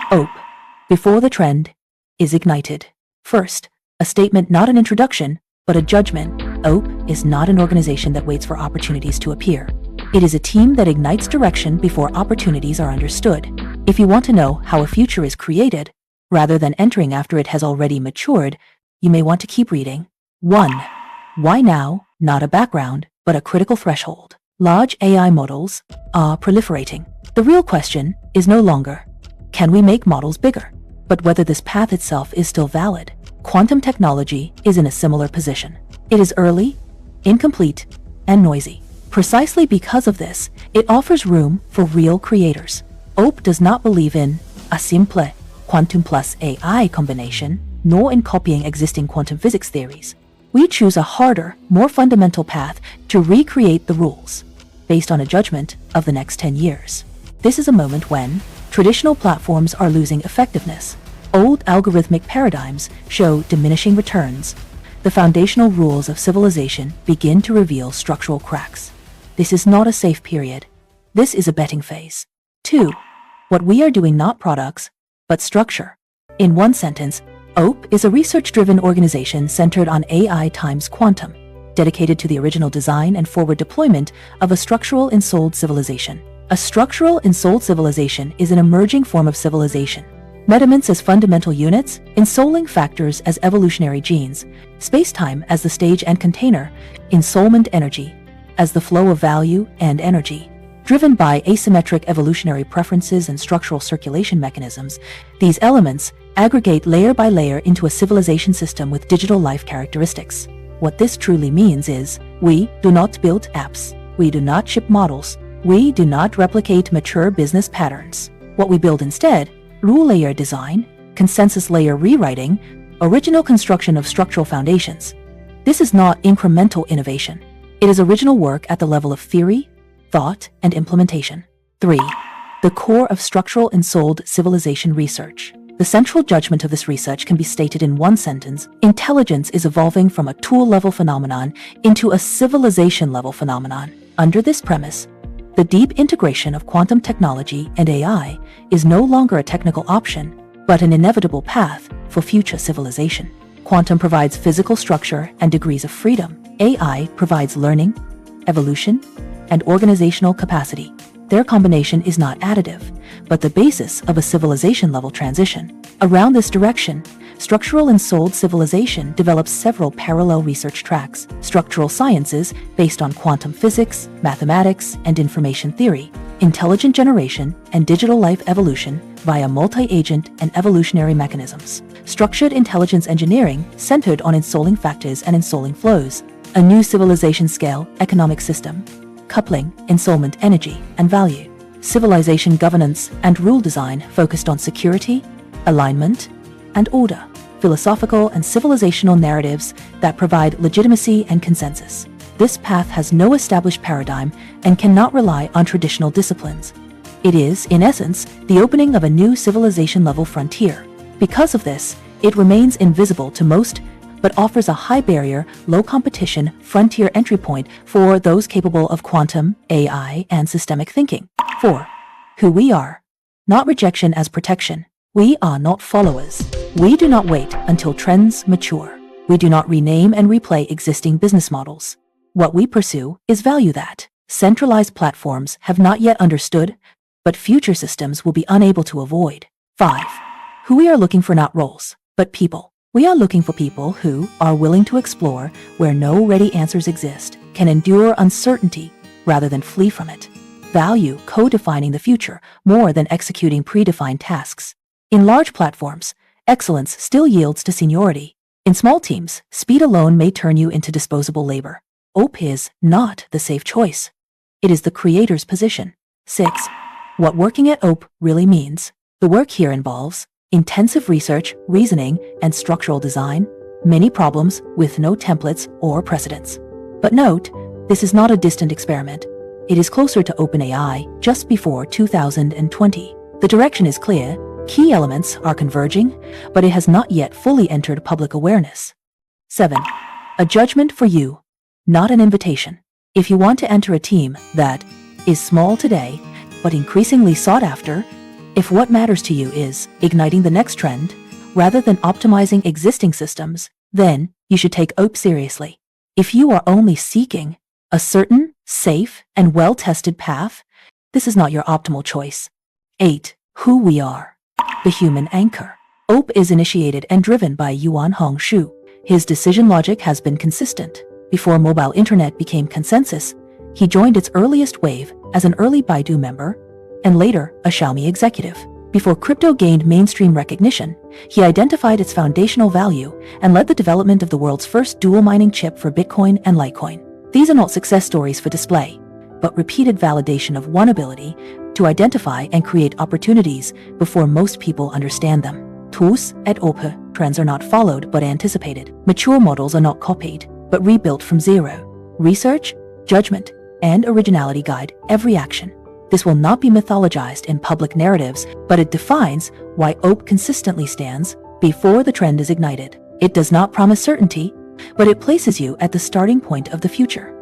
OPE, before the trend, is ignited. First, a statement, not an introduction, but a judgment. OPE is not an organization that waits for opportunities to appear. It is a team that ignites direction before opportunities are understood. If you want to know how a future is created, rather than entering after it has already matured, you may want to keep reading. 1. Why now? Not a background, but a critical threshold. Large AI models are proliferating. The real question is no longer, can we make models bigger? But whether this path itself is still valid. Quantum technology is in a similar position. It is early, incomplete, and noisy. Precisely because of this, it offers room for real creators. OPE does not believe in a simple quantum plus AI combination, nor in copying existing quantum physics theories. We choose a harder, more fundamental path to recreate the rules, based on a judgment of the next 10 years. This is a moment when traditional platforms are losing effectiveness. Old algorithmic paradigms show diminishing returns. The foundational rules of civilization begin to reveal structural cracks. This is not a safe period. This is a betting phase. 2. What we are doing, not products, but structure. In one sentence, OPE is a research-driven organization centered on AI times quantum, dedicated to the original design and forward deployment of a structural ensouled civilization. A structural ensouled civilization is an emerging form of civilization. Measurements as fundamental units, ensouling factors as evolutionary genes, space-time as the stage and container, ensoulment energy as the flow of value and energy. Driven by asymmetric evolutionary preferences and structural circulation mechanisms, these elements aggregate layer by layer into a civilization system with digital life characteristics. What this truly means is, we do not build apps, we do not ship models, we do not replicate mature business patterns. What we build instead, rule layer design, consensus layer rewriting, original construction of structural foundations. This is not incremental innovation. It is original work at the level of theory, thought, and implementation. 3. The core of structural ensouled civilization research. The central judgment of this research can be stated in one sentence: intelligence is evolving from a tool-level phenomenon into a civilization-level phenomenon. Under this premise, the deep integration of quantum technology and AI is no longer a technical option, but an inevitable path for future civilization. Quantum provides physical structure and degrees of freedom. AI provides learning, evolution, and organizational capacity. Their combination is not additive, but the basis of a civilization-level transition. Around this direction, structural ensouled civilization develops several parallel research tracks: structural sciences based on quantum physics, mathematics, and information theory; intelligent generation and digital life evolution via multi-agent and evolutionary mechanisms; structured intelligence engineering centered on ensouling factors and ensouling flows; a new civilization scale economic system, coupling ensoulment energy and value; civilization governance and rule design focused on security, alignment, and order; philosophical and civilizational narratives that provide legitimacy and consensus. This path has no established paradigm and cannot rely on traditional disciplines. It is, in essence, the opening of a new civilization-level frontier. Because of this, it remains invisible to most, but offers a high-barrier, low-competition frontier entry point for those capable of quantum, AI, and systemic thinking. 4. Who we are. Not rejection as protection. We are not followers. We do not wait until trends mature. We do not rename and replay existing business models. What we pursue is value that centralized platforms have not yet understood, but future systems will be unable to avoid. 5. Who we are looking for, not roles, but people. We are looking for people who are willing to explore where no ready answers exist, can endure uncertainty rather than flee from it, value co-defining the future more than executing predefined tasks. In large platforms, excellence still yields to seniority. In small teams, speed alone may turn you into disposable labor. OPE is not the safe choice. It is the creator's position. 6. What working at OPE really means. The work here involves intensive research, reasoning, and structural design, many problems with no templates or precedents. But note, this is not a distant experiment. It is closer to OpenAI just before 2020. The direction is clear, key elements are converging, but it has not yet fully entered public awareness. 7. A judgment for you, not an invitation. If you want to enter a team that is small today, but increasingly sought after, If what matters to you is igniting the next trend, rather than optimizing existing systems, then you should take OPE seriously. If you are only seeking a certain, safe, and well-tested path, this is not your optimal choice. 8. Who we are. The human anchor. OPE is initiated and driven by Yuan Hongshu. His decision logic has been consistent. Before mobile internet became consensus, he joined its earliest wave as an early Baidu member and later a Xiaomi executive. Before crypto gained mainstream recognition, he identified its foundational value and led the development of the world's first dual mining chip for Bitcoin and Litecoin. These are not success stories for display, but repeated validation of one ability to identify and create opportunities before most people understand them. Tous et OPE. Trends are not followed but anticipated. Mature models are not copied, but rebuilt from zero. Research, judgment, and originality guide every action. This will not be mythologized in public narratives, but it defines why OPE consistently stands before the trend is ignited. It does not promise certainty, but it places you at the starting point of the future.